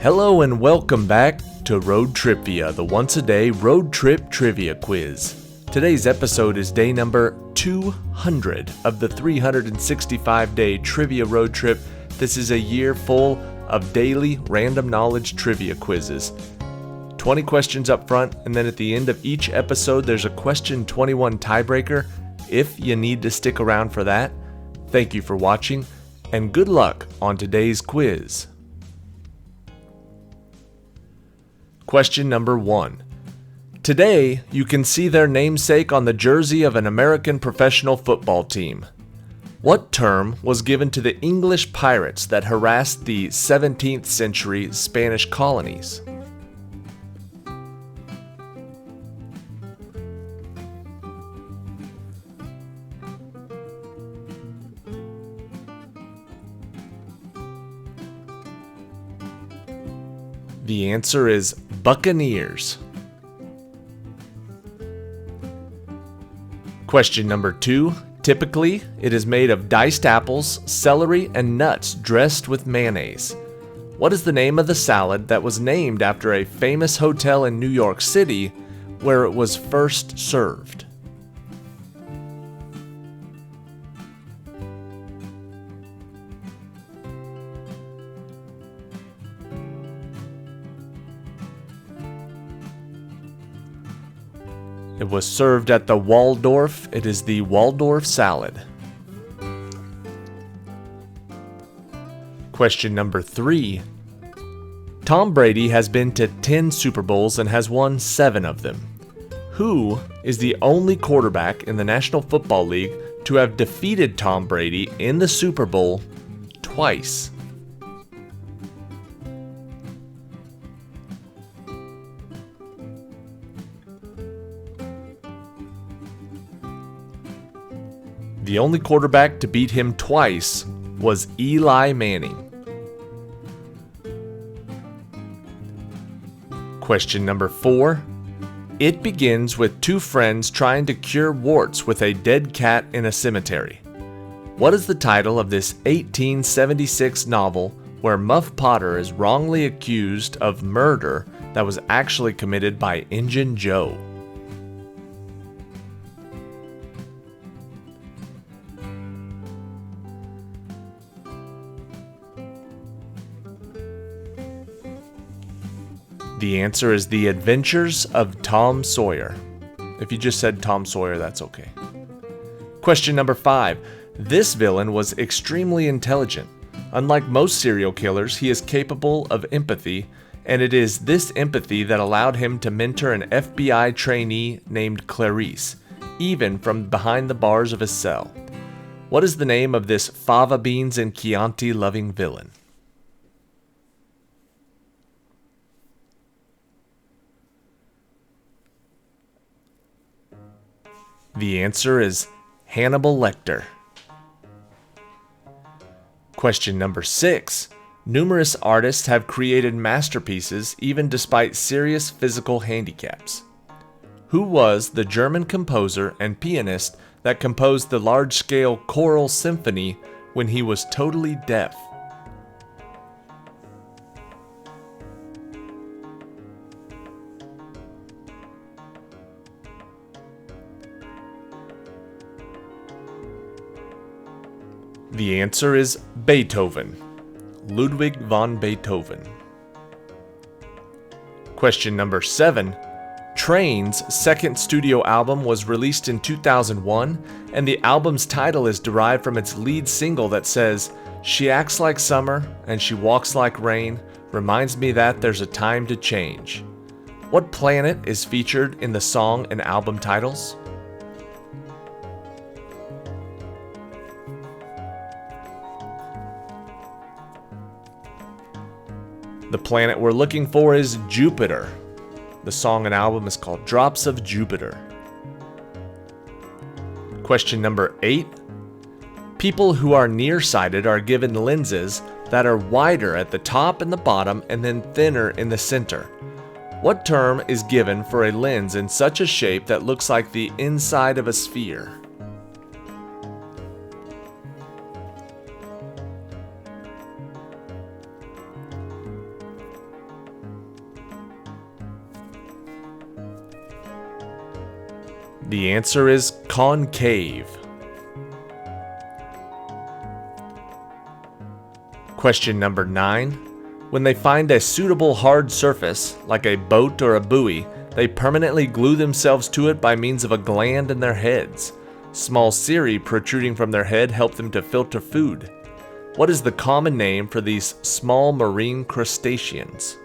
Hello and welcome back to ROADTRIpVIA, the once-a-day road trip trivia quiz. Today's episode is day number 200 of the 365-day trivia road trip. This is a year full of daily random knowledge trivia quizzes. 20 questions up front, and then at the end of each episode there's a question 21 tiebreaker if you need to stick around for that. Thank you for watching, and good luck on today's quiz. Question number 1. Today, you can see their namesake on the jersey of an American professional football team. What term was given to the English pirates that harassed the 17th century Spanish colonies? The answer is buccaneers. Question number 2. Typically, it is made of diced apples, celery, and nuts dressed with mayonnaise. What is the name of the salad that was named after a famous hotel in New York City where it was first served? It was served at the Waldorf. It is the Waldorf salad. Question number 3. Tom Brady has been to 10 Super Bowls and has won 7 of them. Who is the only quarterback in the National Football League to have defeated Tom Brady in the Super Bowl twice? The only quarterback to beat him twice was Eli Manning. Question number 4. It begins with 2 friends trying to cure warts with a dead cat in a cemetery. What is the title of this 1876 novel where Muff Potter is wrongly accused of murder that was actually committed by Injun Joe? The answer is The Adventures of Tom Sawyer. If you just said Tom Sawyer, that's okay. Question number 5. This villain was extremely intelligent. Unlike most serial killers, he is capable of empathy, and it is this empathy that allowed him to mentor an FBI trainee named Clarice, even from behind the bars of his cell. What is the name of this fava beans and Chianti loving villain? The answer is Hannibal Lecter. Question number 6. Numerous artists have created masterpieces even despite serious physical handicaps. Who was the German composer and pianist that composed the large-scale choral symphony when he was totally deaf? The answer is Beethoven. Ludwig von Beethoven. Question number 7. Train's second studio album was released in 2001, and the album's title is derived from its lead single that says, "She acts like summer and she walks like rain, reminds me that there's a time to change." What planet is featured in the song and album titles? The planet we're looking for is Jupiter. The song and album is called Drops of Jupiter. Question number 8. People who are nearsighted are given lenses that are wider at the top and the bottom and then thinner in the center. What term is given for a lens in such a shape that looks like the inside of a sphere? The answer is concave. Question number 9. When they find a suitable hard surface, like a boat or a buoy, they permanently glue themselves to it by means of a gland in their heads. Small cirri protruding from their head help them to filter food. What is the common name for these small marine crustaceans?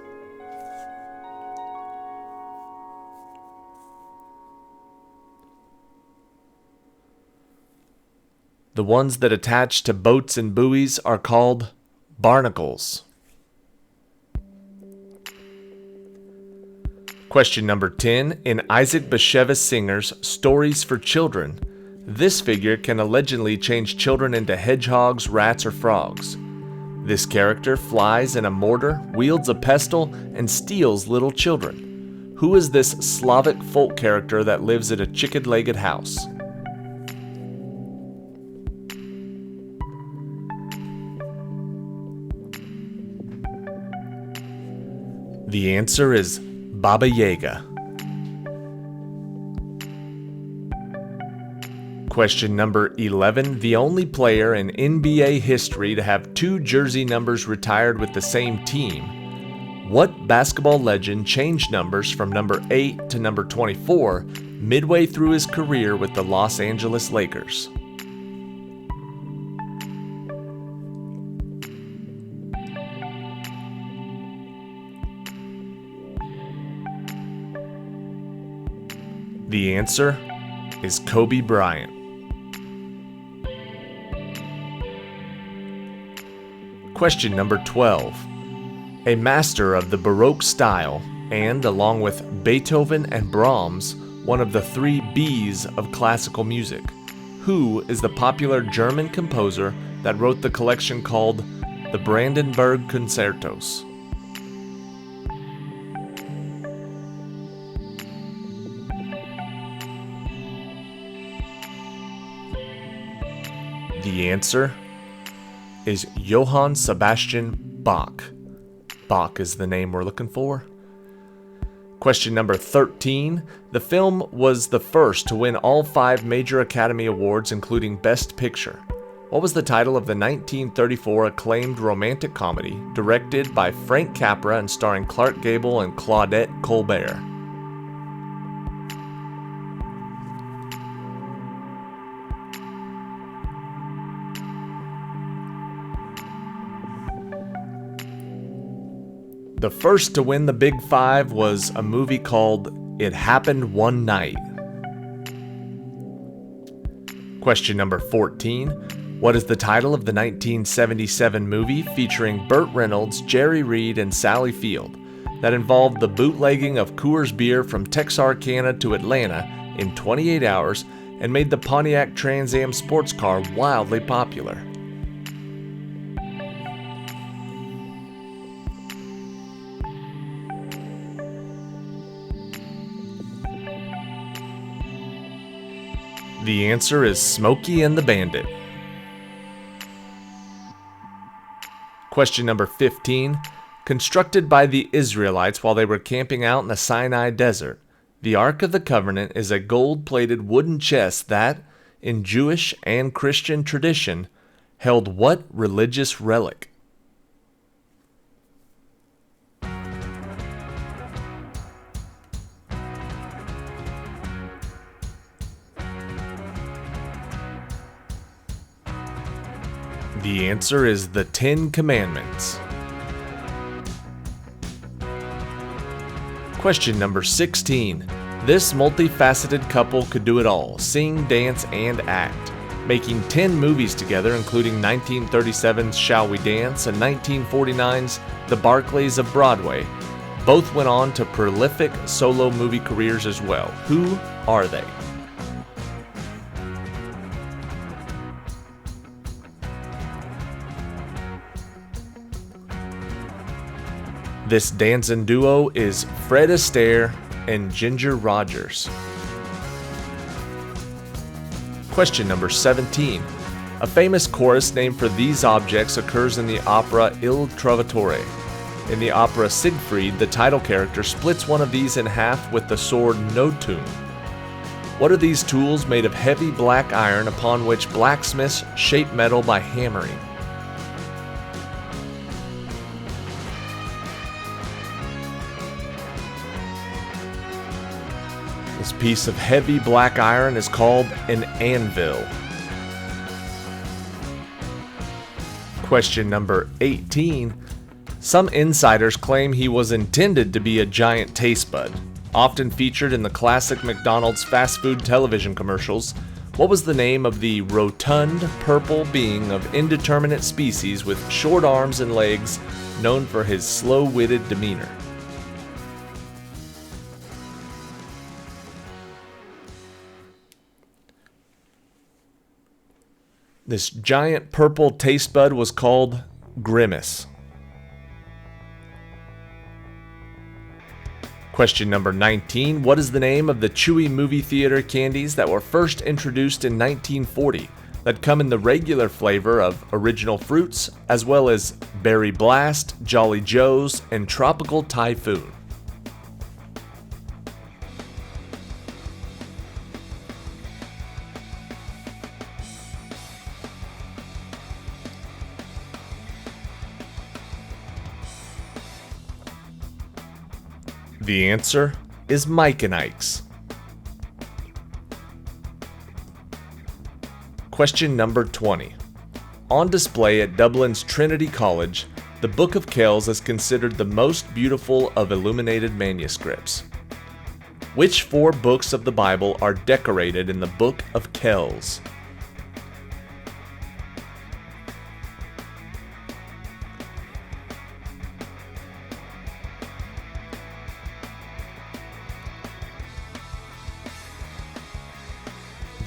The ones that attach to boats and buoys are called barnacles. Question number 10. In Isaac Bashevis Singer's Stories for Children, this figure can allegedly change children into hedgehogs, rats, or frogs. This character flies in a mortar, wields a pestle, and steals little children. Who is this Slavic folk character that lives at a chicken-legged house? The answer is Baba Yaga. Question number 11. The only player in NBA history to have 2 jersey numbers retired with the same team. What basketball legend changed numbers from number 8 to number 24 midway through his career with the Los Angeles Lakers? The answer is Kobe Bryant. Question number 12. A master of the Baroque style and, along with Beethoven and Brahms, one of the 3 B's of classical music. Who is the popular German composer that wrote the collection called the Brandenburg Concertos? The answer is Johann Sebastian Bach. Bach is the name we're looking for. Question number 13. The film was the first to win all 5 major Academy Awards, including Best Picture. What was the title of the 1934 acclaimed romantic comedy directed by Frank Capra and starring Clark Gable and Claudette Colbert? The first to win the Big 5 was a movie called It Happened One Night. Question number 14. What is the title of the 1977 movie featuring Burt Reynolds, Jerry Reed, and Sally Field that involved the bootlegging of Coors beer from Texarkana to Atlanta in 28 hours and made the Pontiac Trans Am sports car wildly popular? The answer is Smokey and the Bandit. Question number 15. Constructed by the Israelites while they were camping out in the Sinai Desert, the Ark of the Covenant is a gold-plated wooden chest that, in Jewish and Christian tradition, held what religious relic? The answer is the 10 Commandments. Question number 16. This multifaceted couple could do it all: sing, dance, and act, making 10 movies together, including 1937's Shall We Dance and 1949's The Barclays of Broadway. Both went on to prolific solo movie careers as well. Who are they? This dancing duo is Fred Astaire and Ginger Rogers. Question number 17. A famous chorus named for these objects occurs in the opera Il Trovatore. In the opera Siegfried, the title character splits one of these in half with the sword Nothung. What are these tools made of heavy black iron upon which blacksmiths shape metal by hammering? This piece of heavy black iron is called an anvil. Question number 18. Some insiders claim he was intended to be a giant taste bud, often featured in the classic McDonald's fast food television commercials. What was the name of the rotund, purple being of indeterminate species with short arms and legs, known for his slow-witted demeanor? This giant purple taste bud was called Grimace. Question number 19. What is the name of the chewy movie theater candies that were first introduced in 1940 that come in the regular flavor of original fruits as well as Berry Blast, Jolly Joe's, and Tropical Typhoon? The answer is Mike and Ike's. Question number 20. On display at Dublin's Trinity College, the Book of Kells is considered the most beautiful of illuminated manuscripts. Which 4 books of the Bible are decorated in the Book of Kells?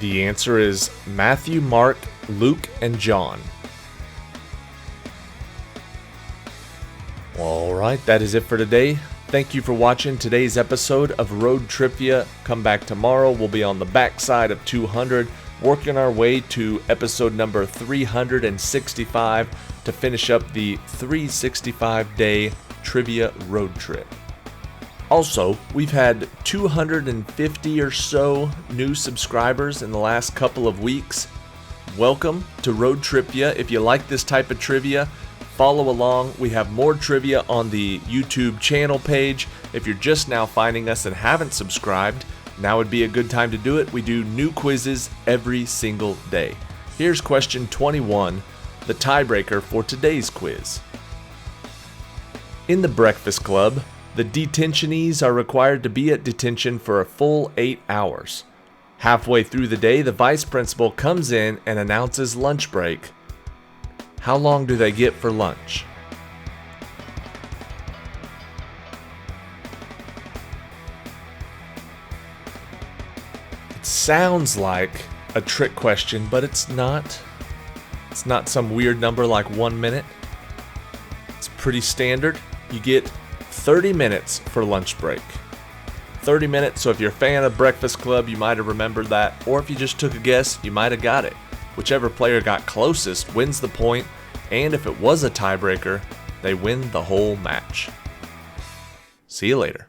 The answer is Matthew, Mark, Luke, and John. Alright, that is it for today. Thank you for watching today's episode of Road TRIpVIA. Come back tomorrow. We'll be on the backside of 200, working our way to episode number 365 to finish up the 365-day trivia road trip. Also, we've had 250 or so new subscribers in the last couple of weeks. Welcome to Road TRIpVIA. If you like this type of trivia, follow along. We have more trivia on the YouTube channel page. If you're just now finding us and haven't subscribed, now would be a good time to do it. We do new quizzes every single day. Here's question 21, the tiebreaker for today's quiz. In the Breakfast Club, the detentionees are required to be at detention for a full 8 hours. Halfway through the day, the vice principal comes in and announces lunch break. How long do they get for lunch? It sounds like a trick question, but it's not. It's not some weird number like 1 minute. It's pretty standard. You get 30 minutes for lunch break. 30 minutes, so if you're a fan of Breakfast Club, you might have remembered that, or if you just took a guess, you might have got it. Whichever player got closest wins the point, and if it was a tiebreaker, they win the whole match. See you later.